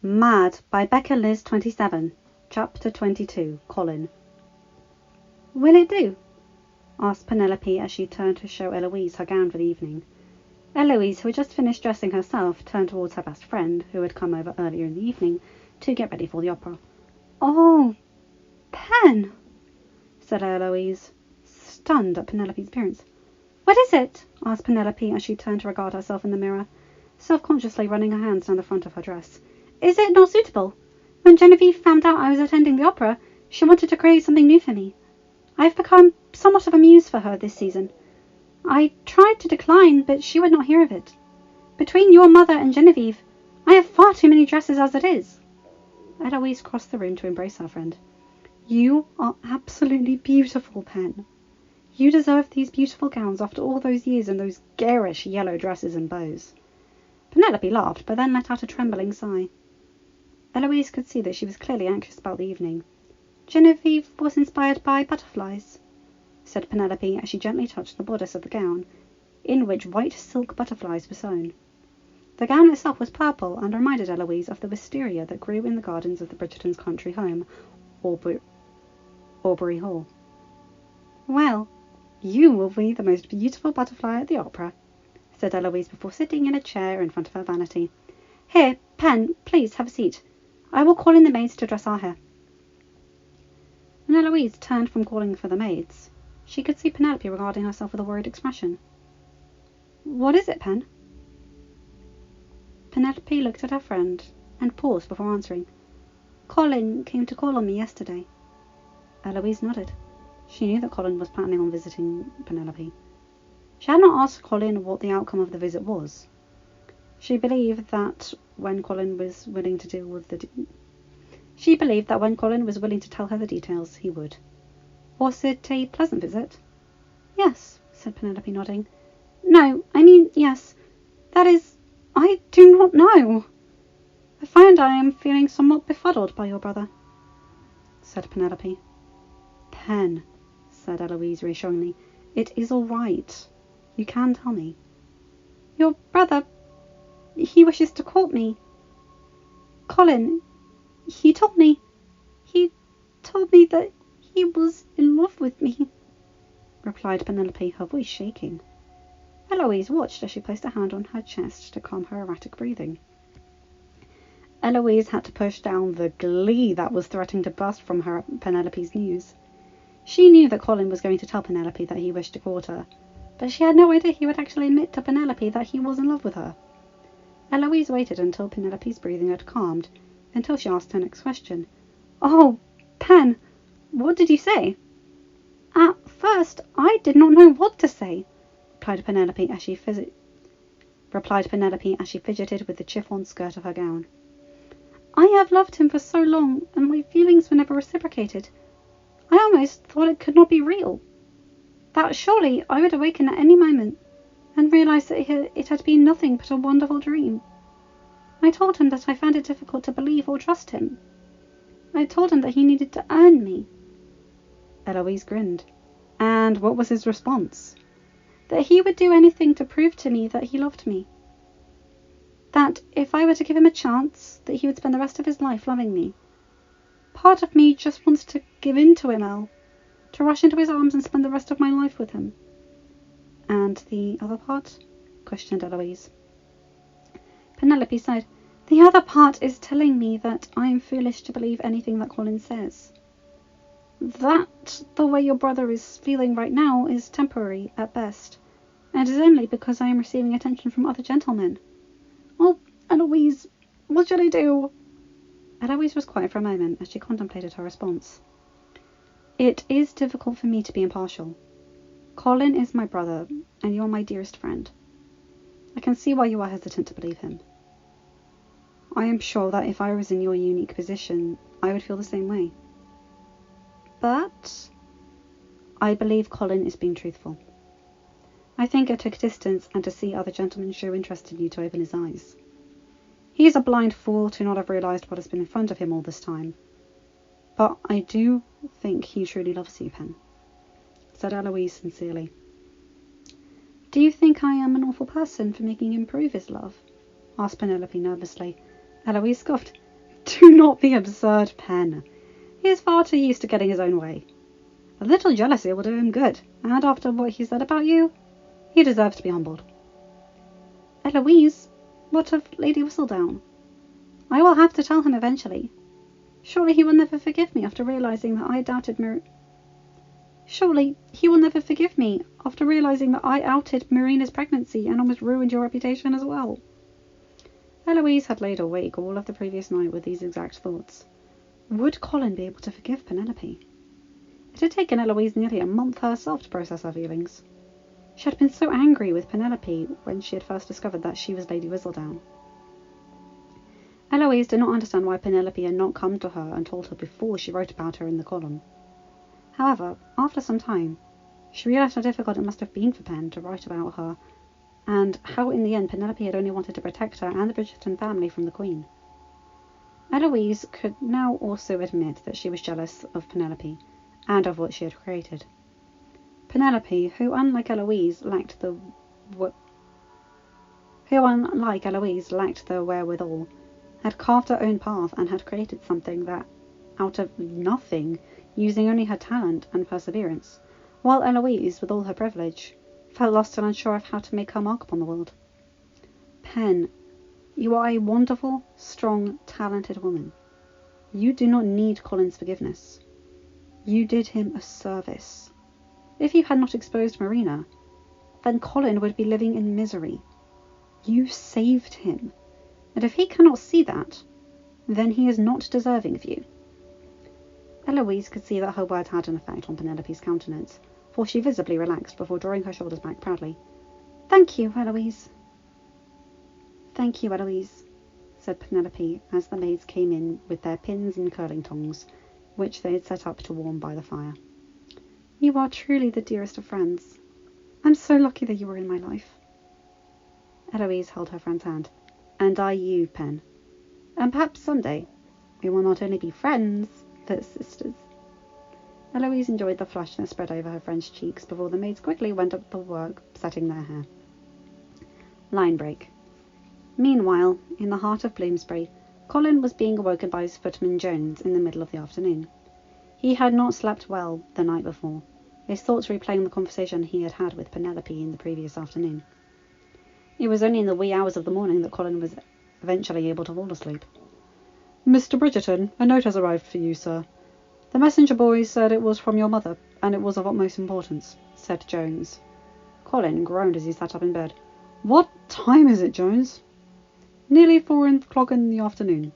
Mad by beccaliz27. Chapter 22. Colin. "Will it do?" asked Penelope as she turned to show Eloise her gown for the evening. Eloise, who had just finished dressing herself, turned towards her best friend, who had come over earlier in the evening to get ready for the opera. "Oh, Pen!" said Eloise, stunned at Penelope's appearance. "What is it?" asked Penelope as she turned to regard herself in the mirror, self-consciously running her hands down the front of her dress. "Is it not suitable? When Genevieve found out I was attending the opera, she wanted to create something new for me. I've become somewhat of a muse for her this season. I tried to decline, but she would not hear of it. Between your mother and Genevieve, I have far too many dresses as it is." Eloise crossed the room to embrace her friend. "You are absolutely beautiful, Pen. You deserve these beautiful gowns after all those years in those garish yellow dresses and bows." Penelope laughed, but then let out a trembling sigh. Eloise could see that she was clearly anxious about the evening. "Genevieve was inspired by butterflies," said Penelope as she gently touched the bodice of the gown, in which white silk butterflies were sewn. The gown itself was purple and reminded Eloise of the wisteria that grew in the gardens of the Bridgertons' country home, Aubrey Hall. "Well, you will be the most beautiful butterfly at the opera," said Eloise before sitting in a chair in front of her vanity. "Here, Pen, please have a seat. I will call in the maids to dress our hair." When Eloise turned from calling for the maids, she could see Penelope regarding herself with a worried expression. "What is it, Pen?" Penelope looked at her friend and paused before answering. "Colin came to call on me yesterday." Eloise nodded. She knew that Colin was planning on visiting Penelope. She had not asked Colin what the outcome of the visit was. She believed that when Colin was willing to tell her the details, he would. "Was it a pleasant visit?" "Yes," said Penelope, nodding. "No, I mean yes. That is, I do not know. I find I am feeling somewhat befuddled by your brother," said Penelope. "Pen," said Eloise reassuringly, "it is all right. You can tell me." "Your brother, he wishes to court me. Colin, he told me that he was in love with me," replied Penelope, her voice shaking. Eloise watched as she placed a hand on her chest to calm her erratic breathing. Eloise had to push down the glee that was threatening to burst from her at Penelope's news. She knew that Colin was going to tell Penelope that he wished to court her, but she had no idea he would actually admit to Penelope that he was in love with her. Eloise waited until Penelope's breathing had calmed, until she asked her next question. "Oh, Pen, what did you say?" "At first I did not know what to say," replied Penelope as she fidgeted with the chiffon skirt of her gown. "I have loved him for so long, and my feelings were never reciprocated. I almost thought it could not be real. That surely I would awaken at any moment and realize that it had been nothing but a wonderful dream. I told him that I found it difficult to believe or trust him. I told him that he needed to earn me." Eloise grinned. "And what was his response?" "That he would do anything to prove to me that he loved me. That if I were to give him a chance, that he would spend the rest of his life loving me. Part of me just wants to give in to him, Elle. To rush into his arms and spend the rest of my life with him." "And the other part?" questioned Eloise. Penelope sighed. "The other part is telling me that I am foolish to believe anything that Colin says. That the way your brother is feeling right now is temporary at best, and is only because I am receiving attention from other gentlemen. Oh, Eloise, what shall I do?" Eloise was quiet for a moment as she contemplated her response. "It is difficult for me to be impartial. Colin is my brother, and you are my dearest friend. I can see why you are hesitant to believe him. I am sure that if I was in your unique position, I would feel the same way. But I believe Colin is being truthful. I think it took distance and to see other gentlemen show interest in you to open his eyes. He is a blind fool to not have realised what has been in front of him all this time. But I do think he truly loves you, Pen," said Eloise sincerely. "Do you think I am an awful person for making him prove his love?" asked Penelope nervously. Eloise scoffed. Do not be absurd, Pen. He is far too used to getting his own way. A little jealousy will do him good, and after what he said about you, he deserves to be humbled. Eloise, what of Lady Whistledown? I will have to tell him eventually. Surely he will never forgive me after realizing that I outed Marina's pregnancy and almost ruined your reputation as well. Eloise had laid awake all of the previous night with these exact thoughts. Would Colin be able to forgive Penelope? It had taken Eloise nearly a month herself to process her feelings. She had been so angry with Penelope when she had first discovered that she was Lady Whistledown. Eloise did not understand why Penelope had not come to her and told her before she wrote about her in the column. However, after some time, she realised how difficult it must have been for Pen to write about her, and how in the end Penelope had only wanted to protect her and the Bridgerton family from the Queen. Eloise could now also admit that she was jealous of Penelope, and of what she had created. Penelope, who unlike Eloise lacked the wherewithal, had carved her own path and had created something that, out of nothing, using only her talent and perseverance, while Eloise, with all her privilege, felt lost and unsure of how to make her mark upon the world. Pen, you are a wonderful, strong, talented woman. You do not need Colin's forgiveness. You did him a service. If you had not exposed Marina, then Colin would be living in misery. You saved him, and if he cannot see that, then he is not deserving of you. Eloise could see that her words had an effect on Penelope's countenance, for she visibly relaxed before drawing her shoulders back proudly. Thank you, Eloise, said Penelope as the maids came in with their pins and curling tongs, which they had set up to warm by the fire. You are truly the dearest of friends. I'm so lucky that you were in my life. Eloise held her friend's hand. And I you, Pen. And perhaps someday we will not only be friends, but sisters. Eloise enjoyed the flush that spread over her friend's cheeks before the maids quickly went up to work setting their hair. Line break. Meanwhile, in the heart of Bloomsbury, Colin was being awoken by his footman Jones in the middle of the afternoon. He had not slept well the night before, his thoughts replaying the conversation he had had with Penelope in the previous afternoon. It was only in the wee hours of the morning that Colin was eventually able to fall asleep. Mr. Bridgerton, a note has arrived for you, sir. The messenger boy said it was from your mother, and it was of utmost importance, said Jones. Colin groaned as he sat up in bed. What time is it, Jones? Nearly 4:00 in the afternoon.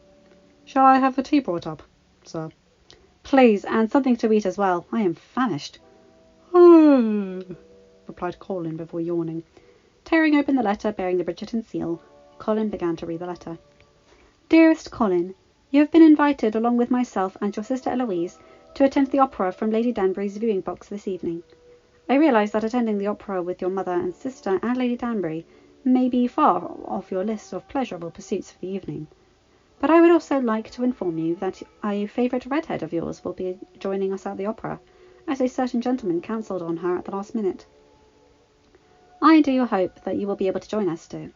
Shall I have the tea brought up, sir? Please, and something to eat as well. I am famished. Oh, replied Colin before yawning. Tearing open the letter bearing the Bridgerton seal, Colin began to read the letter. Dearest Colin, you have been invited, along with myself and your sister Eloise, to attend the opera from Lady Danbury's viewing box this evening. I realise that attending the opera with your mother and sister and Lady Danbury may be far off your list of pleasurable pursuits for the evening, but I would also like to inform you that a favourite redhead of yours will be joining us at the opera, as a certain gentleman cancelled on her at the last minute. I do hope that you will be able to join us too,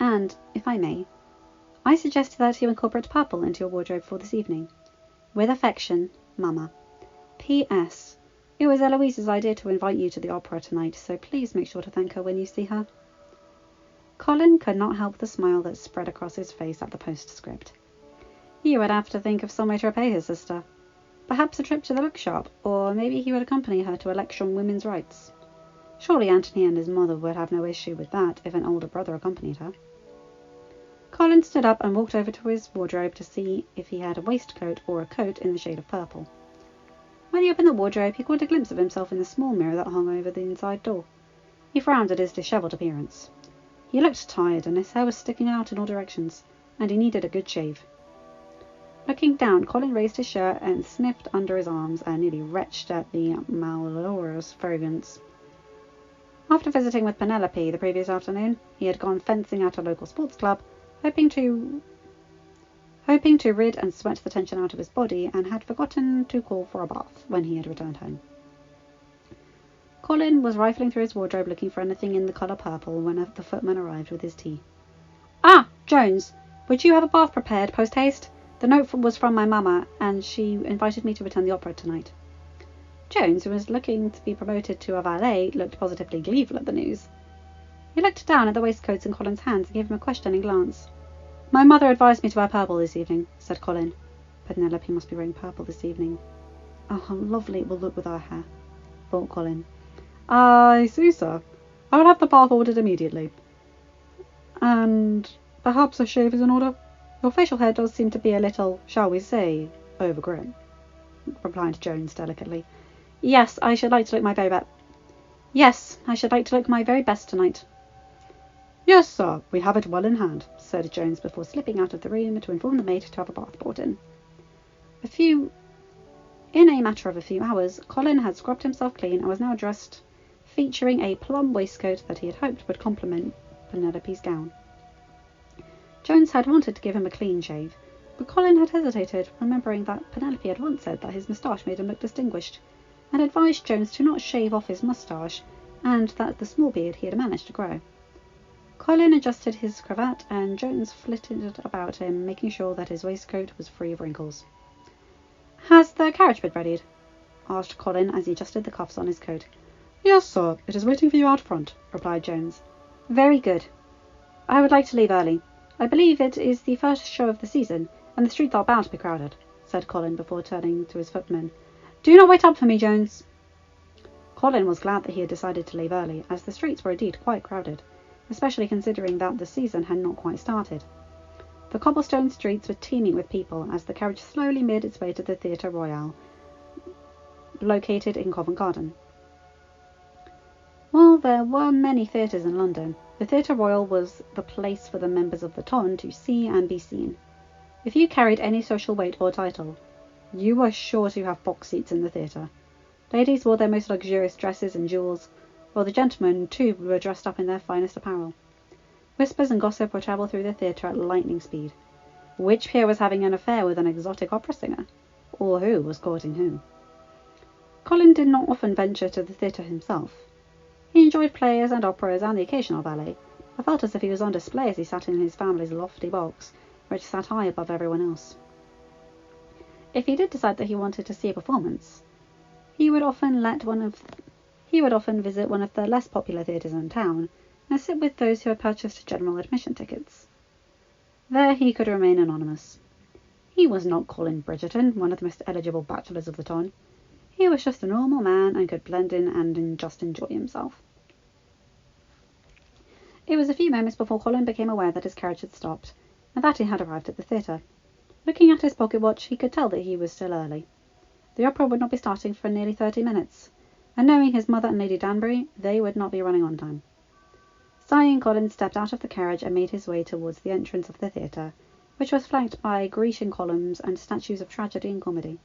and, if I may, I suggest that you incorporate purple into your wardrobe for this evening. With affection, Mama. P.S. It was Eloise's idea to invite you to the opera tonight, so please make sure to thank her when you see her. Colin could not help the smile that spread across his face at the postscript. He would have to think of some way to repay his sister. Perhaps a trip to the bookshop, or maybe he would accompany her to a lecture on women's rights. Surely Anthony and his mother would have no issue with that if an older brother accompanied her. Colin stood up and walked over to his wardrobe to see if he had a waistcoat or a coat in the shade of purple. When he opened the wardrobe, he caught a glimpse of himself in the small mirror that hung over the inside door. He frowned at his dishevelled appearance. He looked tired, and his hair was sticking out in all directions, and he needed a good shave. Looking down, Colin raised his shirt and sniffed under his arms and nearly retched at the malodorous fragrance. After visiting with Penelope the previous afternoon, he had gone fencing at a local sports club, hoping to rid and sweat the tension out of his body, and had forgotten to call for a bath when he had returned home. Colin was rifling through his wardrobe looking for anything in the colour purple when the footman arrived with his tea. Ah, Jones, would you have a bath prepared post-haste? The note was from my mamma, and she invited me to attend the opera tonight." Jones, who was looking to be promoted to a valet, looked positively gleeful at the news. He looked down at the waistcoats in Colin's hands and gave him a questioning glance. "My mother advised me to wear purple this evening," said Colin. "Penelope must be wearing purple this evening. Oh, how lovely it will look with her hair," thought Colin. "I see, sir. I will have the bath ordered immediately. And perhaps a shave is in order? Your facial hair does seem to be a little, shall we say, overgrown," replied Jones delicately. Yes, I should like to look my very best tonight." "Yes, sir, we have it well in hand," said Jones before slipping out of the room to inform the maid to have a bath brought in. In a matter of a few hours, Colin had scrubbed himself clean and was now dressed, featuring a plum waistcoat that he had hoped would complement Penelope's gown. Jones had wanted to give him a clean shave, but Colin had hesitated, remembering that Penelope had once said that his moustache made him look distinguished, and advised Jones to not shave off his moustache, and that the small beard he had managed to grow. Colin adjusted his cravat, and Jones flitted about him, making sure that his waistcoat was free of wrinkles. "Has the carriage been readied?" asked Colin as he adjusted the cuffs on his coat. "Yes, sir, it is waiting for you out front," replied Jones. "Very good. I would like to leave early. I believe it is the first show of the season, and the streets are bound to be crowded," said Colin before turning to his footman. "Do not wait up for me, Jones." Colin was glad that he had decided to leave early, as the streets were indeed quite crowded, especially considering that the season had not quite started. The cobblestone streets were teeming with people as the carriage slowly made its way to the Theatre Royal, located in Covent Garden. While there were many theatres in London, the Theatre Royal was the place for the members of the ton to see and be seen. If you carried any social weight or title, you were sure to have box seats in the theatre. Ladies wore their most luxurious dresses and jewels, while the gentlemen, too, were dressed up in their finest apparel. Whispers and gossip would travel through the theatre at lightning speed. Which peer was having an affair with an exotic opera singer? Or who was courting whom? Colin did not often venture to the theatre himself. He enjoyed plays and operas and the occasional ballet, but felt as if he was on display as he sat in his family's lofty box, which sat high above everyone else. If he did decide that he wanted to see a performance, he would often visit one of the less popular theatres in town and sit with those who had purchased general admission tickets. There he could remain anonymous. He was not Colin Bridgerton, one of the most eligible bachelors of the ton. He was just a normal man and could blend in and just enjoy himself. It was a few moments before Colin became aware that his carriage had stopped, and that he had arrived at the theatre. Looking at his pocket watch, he could tell that he was still early. The opera would not be starting for nearly 30 minutes, and knowing his mother and Lady Danbury, they would not be running on time. Sighing, Colin stepped out of the carriage and made his way towards the entrance of the theatre, which was flanked by Grecian columns and statues of tragedy and comedy.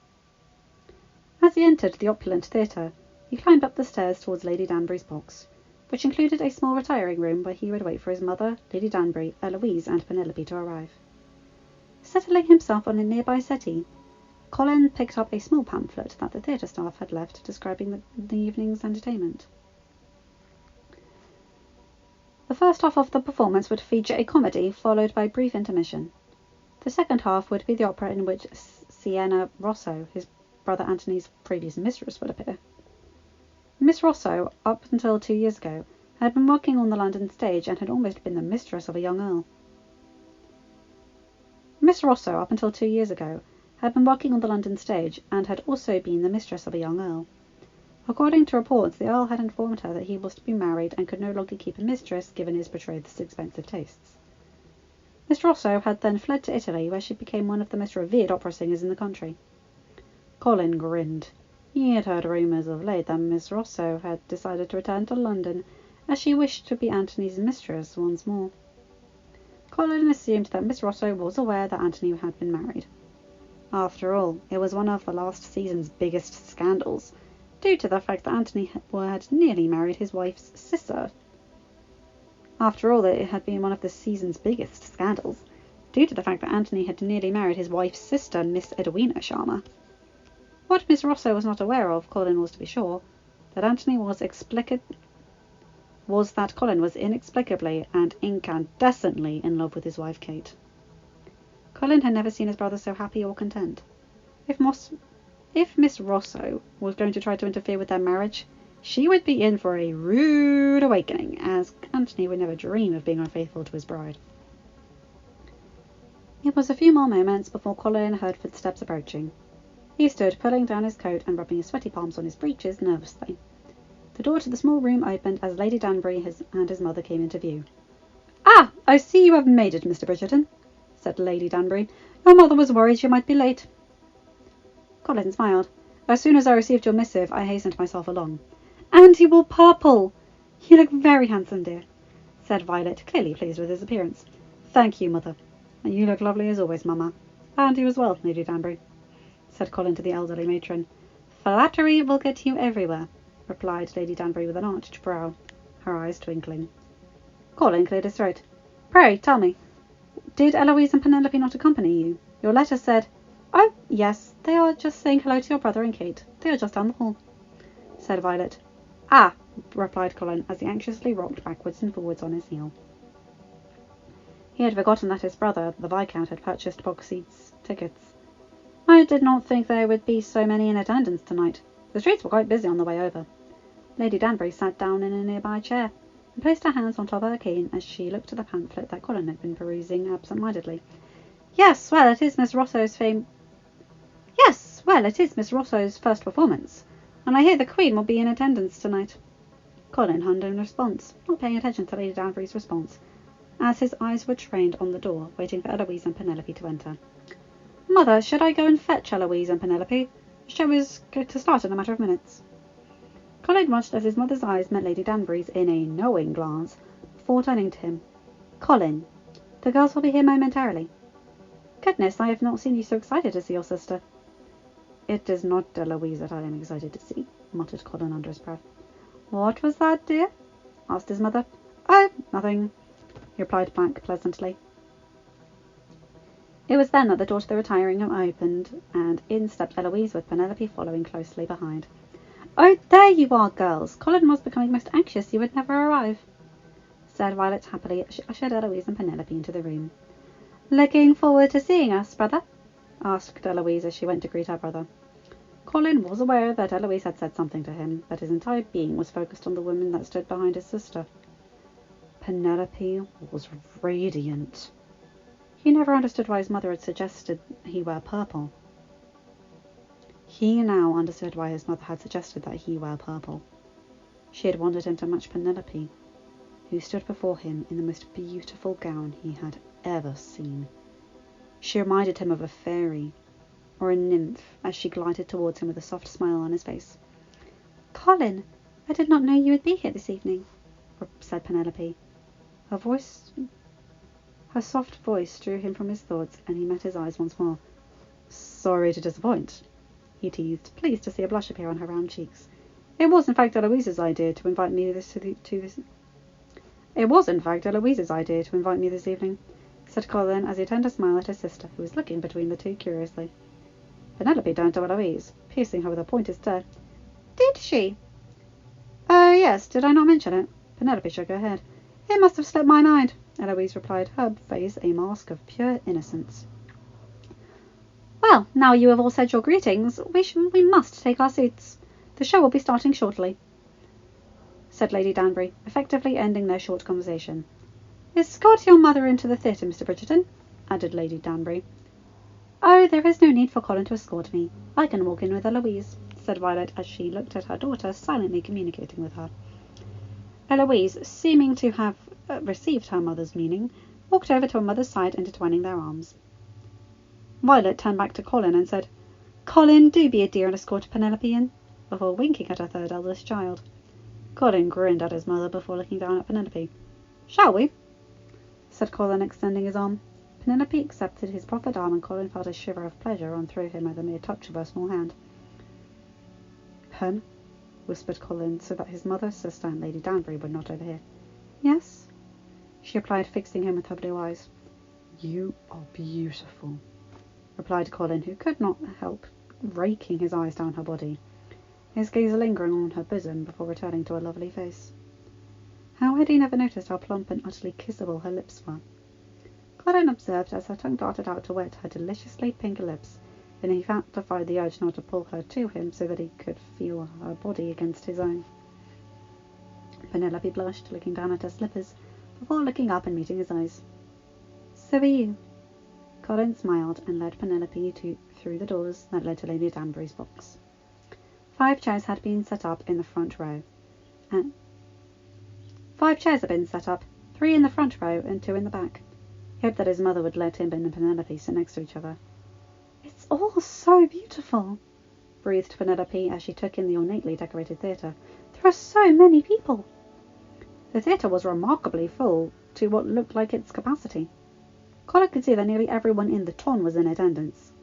As he entered the opulent theatre, he climbed up the stairs towards Lady Danbury's box, which included a small retiring room where he would wait for his mother, Lady Danbury, Eloise, and Penelope to arrive. Settling himself on a nearby settee, Colin picked up a small pamphlet that the theatre staff had left describing the evening's entertainment. The first half of the performance would feature a comedy, followed by a brief intermission. The second half would be the opera in which Sienna Rosso, his brother Antony's previous mistress, would appear. Miss Rosso, up until 2 years ago, had been working on the London stage and had almost been the mistress of a young earl. Miss Rosso, up until 2 years ago, had been working on the London stage and had also been the mistress of a young earl. According to reports, the earl had informed her that he was to be married and could no longer keep a mistress given his betrothed's expensive tastes. Miss Rosso had then fled to Italy, where she became one of the most revered opera singers in the country. Colin grinned. He had heard rumours of late that Miss Rosso had decided to return to London, as she wished to be Antony's mistress once more. Colin assumed that Miss Rosso was aware that Antony had been married. After all, it was one of the last season's biggest scandals, due to the fact that Antony had nearly married his wife's sister. After all, it had been one of the season's biggest scandals, due to the fact that Antony had nearly married his wife's sister, Miss Edwina Sharma. What Miss Rosso was not aware of, Colin was to be sure, that Colin was inexplicably and incandescently in love with his wife Kate. Colin had never seen his brother so happy or content. If Miss Rosso was going to try to interfere with their marriage, she would be in for a rude awakening, as Anthony would never dream of being unfaithful to his bride. It was a few more moments before Colin heard footsteps approaching. He stood pulling down his coat and rubbing his sweaty palms on his breeches nervously. The door to the small room opened as Lady Danbury and his mother came into view. "Ah, I see you have made it, Mr. Bridgerton," said Lady Danbury. "Your mother was worried you might be late." Colin smiled. "As soon as I received your missive, I hastened myself along." "And you wore purple! You look very handsome, dear," said Violet, clearly pleased with his appearance. "Thank you, mother. And you look lovely as always, mamma. And you as well, Lady Danbury," said Colin to the elderly matron. "Flattery will get you everywhere," replied Lady Danbury with an arched brow, her eyes twinkling. Colin cleared his throat. "Pray, tell me, did Eloise and Penelope not accompany you? Your letter said—" "Oh, yes, they are just saying hello to your brother and Kate. They are just down the hall," said Violet. "Ah," replied Colin, as he anxiously rocked backwards and forwards on his heel. He had forgotten that his brother, the Viscount, had purchased box seats tickets. "I did not think there would be so many in attendance tonight. The streets were quite busy on the way over." Lady Danbury sat down in a nearby chair and placed her hands on top of her cane as she looked at the pamphlet that Colin had been perusing absent-mindedly. Yes, well, it is Miss Rosso's first performance, and I hear the Queen will be in attendance tonight." Colin hummed in response, not paying attention to Lady Danbury's response, as his eyes were trained on the door, waiting for Eloise and Penelope to enter. "Mother, should I go and fetch Eloise and Penelope? The show is going to start in a matter of minutes." Colin watched as his mother's eyes met Lady Danbury's in a knowing glance, before turning to him. "Colin, the girls will be here momentarily." "Goodness, I have not seen you so excited to see your sister." "It is not Eloise that I am excited to see," muttered Colin under his breath. "What was that, dear?" asked his mother. "Oh, nothing," he replied back pleasantly. It was then that the door to the retiring room opened, and in stepped Eloise with Penelope following closely behind. "Oh, there you are, girls! Colin was becoming most anxious you would never arrive," said Violet happily as she ushered Eloise and Penelope into the room. "Looking forward to seeing us, brother?" asked Eloise as she went to greet her brother. Colin was aware that Eloise had said something to him, but his entire being was focused on the woman that stood behind his sister. Penelope was radiant. He never understood why his mother had suggested he wear purple. He now understood why his mother had suggested that he wear purple. She had wanted him to match Penelope, who stood before him in the most beautiful gown he had ever seen. She reminded him of a fairy or a nymph as she glided towards him with a soft smile on his face. "Colin, I did not know you would be here this evening," said Penelope. Her soft voice drew him from his thoughts, and he met his eyes once more. "Sorry to disappoint," he teased, pleased to see a blush appear on her round cheeks. It was in fact Eloise's idea to invite me this evening," said Colin as he turned to smile at his sister, who was looking between the two curiously. Penelope turned to Eloise, piercing her with a pointed stare. "Did she?" "Oh, yes, did I not mention it?" Penelope shook her head. "It must have slipped my mind," Eloise replied, her face a mask of pure innocence. "Well, now you have all said your greetings, we must take our seats. The show will be starting shortly," said Lady Danbury, effectively ending their short conversation. "Escort your mother into the theatre, Mr. Bridgerton," added Lady Danbury. "Oh, there is no need for Colin to escort me. I can walk in with Eloise," said Violet as she looked at her daughter, silently communicating with her. Eloise, seeming to have received her mother's meaning, walked over to her mother's side, intertwining their arms. Violet turned back to Colin and said, "Colin, do be a dear and escort Penelope in," before winking at her third eldest child. Colin grinned at his mother before looking down at Penelope. "Shall we?" said Colin, extending his arm. Penelope accepted his proffered arm, and Colin felt a shiver of pleasure run through him at the mere touch of her small hand. "Pen," whispered Colin, so that his mother, sister, and Lady Danbury would not overhear. "Yes?" she replied, fixing him with her blue eyes. "You are beautiful," replied Colin, who could not help raking his eyes down her body, his gaze lingering on her bosom before returning to her lovely face. How had he never noticed how plump and utterly kissable her lips were? Colin observed as her tongue darted out to wet her deliciously pink lips, and he had to fight the urge not to pull her to him so that he could feel her body against his own. Penelope blushed, looking down at her slippers, before looking up and meeting his eyes. So are you. Colin smiled and led Penelope through the doors that led to Lady Danbury's box. 5 chairs had been set up in the front row. 5 chairs had been set up, 3 in the front row and 2 in the back. He hoped that his mother would let him and Penelope sit next to each other. It's all so beautiful, breathed Penelope as she took in the ornately decorated theatre. There are so many people. The theatre was remarkably full to what looked like its capacity. Colin could see that nearly everyone in the ton was in attendance.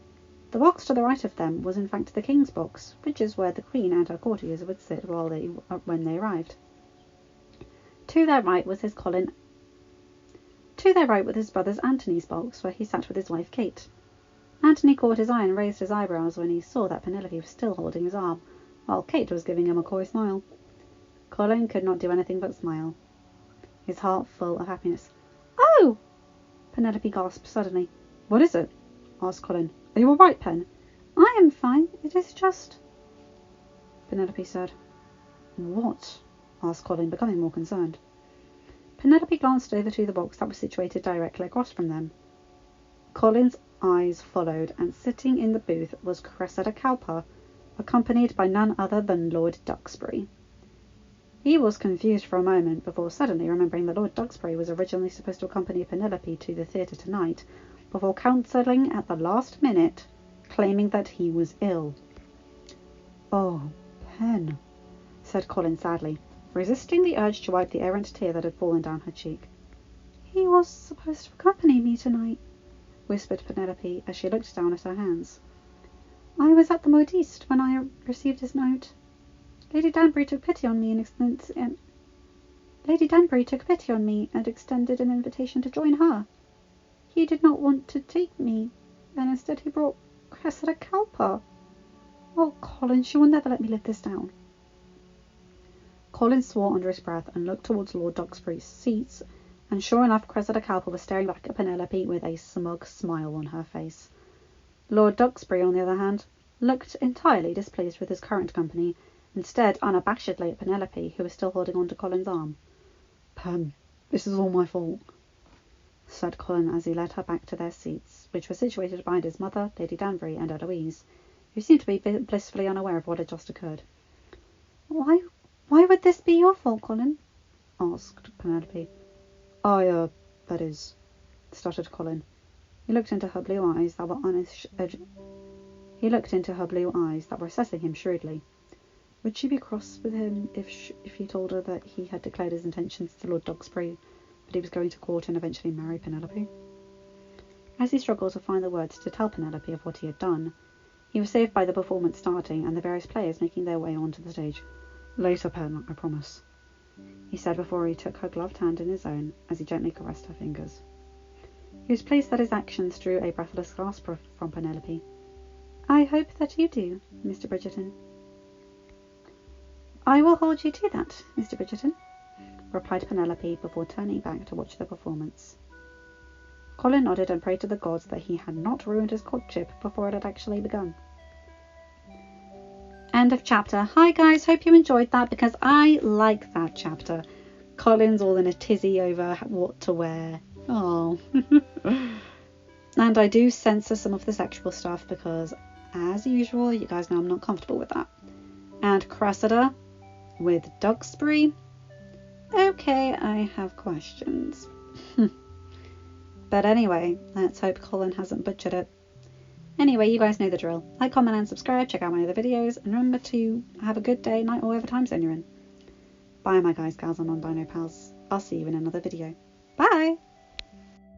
The box to the right of them was in fact the King's box, which is where the Queen and her courtiers would sit when they arrived. To their right was his brother's Anthony's box, where he sat with his wife Kate. Anthony caught his eye and raised his eyebrows when he saw that Penelope was still holding his arm, while Kate was giving him a coy smile. Colin could not do anything but smile, his heart full of happiness. Oh! Penelope gasped suddenly. What is it? Asked Colin. Are you all right, Pen? I am fine. It is just... Penelope said. What? Asked Colin, becoming more concerned. Penelope glanced over to the box that was situated directly across from them. Colin's eyes followed, and sitting in the booth was Cressida Cowper, accompanied by none other than Lord Duxbury. He was confused for a moment before suddenly remembering that Lord Duxbury was originally supposed to accompany Penelope to the theatre tonight, before cancelling at the last minute, claiming that he was ill. Oh, Pen, said Colin sadly, resisting the urge to wipe the errant tear that had fallen down her cheek. He was supposed to accompany me tonight, whispered Penelope as she looked down at her hands. I was at the modiste when I received his note. Lady Danbury took pity on me and extended an invitation to join her. He did not want to take me, and instead he brought Cressida Cowper. Oh, Colin, she will never let me live this down. Colin swore under his breath and looked towards Lord Duxbury's seats, and sure enough Cressida Cowper was staring back at Penelope with a smug smile on her face. Lord Duxbury, on the other hand, looked entirely displeased with his current company, and stared unabashedly at Penelope, who was still holding on to Colin's arm. Pen, this is all my fault, said Colin as he led her back to their seats, which were situated behind his mother, Lady Danbury, and Eloise, who seemed to be blissfully unaware of what had just occurred. Why would this be your fault, Colin? Asked Penelope. That is, stuttered Colin. He looked into her blue eyes that were assessing him shrewdly. Would she be cross with him if he told her that he had declared his intentions to Lord Duxbury, but he was going to court and eventually marry Penelope? As he struggled to find the words to tell Penelope of what he had done, he was saved by the performance starting and the various players making their way onto the stage. Later, Pen, I promise, he said before he took her gloved hand in his own as he gently caressed her fingers. He was pleased that his actions drew a breathless gasp from Penelope. I hope that you do, Mr. Bridgerton. I will hold you to that, Mr. Bridgerton, replied Penelope before turning back to watch the performance. Colin nodded and prayed to the gods that he had not ruined his courtship before it had actually begun. End of chapter. Hi guys, hope you enjoyed that because I like that chapter. Colin's all in a tizzy over what to wear. Oh. And I do censor some of the sexual stuff because, as usual, you guys know I'm not comfortable with that. And Cressida with Duxbury. Okay, I have questions. But anyway, let's hope Colin hasn't butchered it. Anyway, you guys know the drill. Like, comment and subscribe, check out my other videos, and remember to have a good day, night, or whatever time zone you're in. Bye my guys, gals, and non-dino pals. I'll see you in another video. Bye!